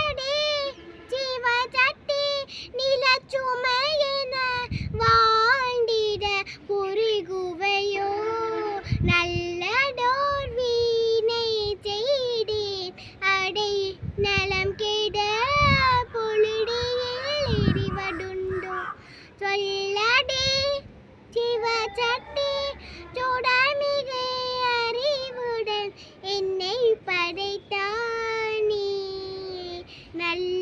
நல்லடே ஜீவசக்தி நிலச்சுமையென வாழ்ந்திட பொறிகுவையோ நல்லதோர் வீணை செய்தேன் அடை நலம் கெட பொழுடியில் எறிவதுண்டோ சொல்லடே சிவசக்தி சூடாமிகு அறிவுடன் என்னை படைத்தானே நல்ல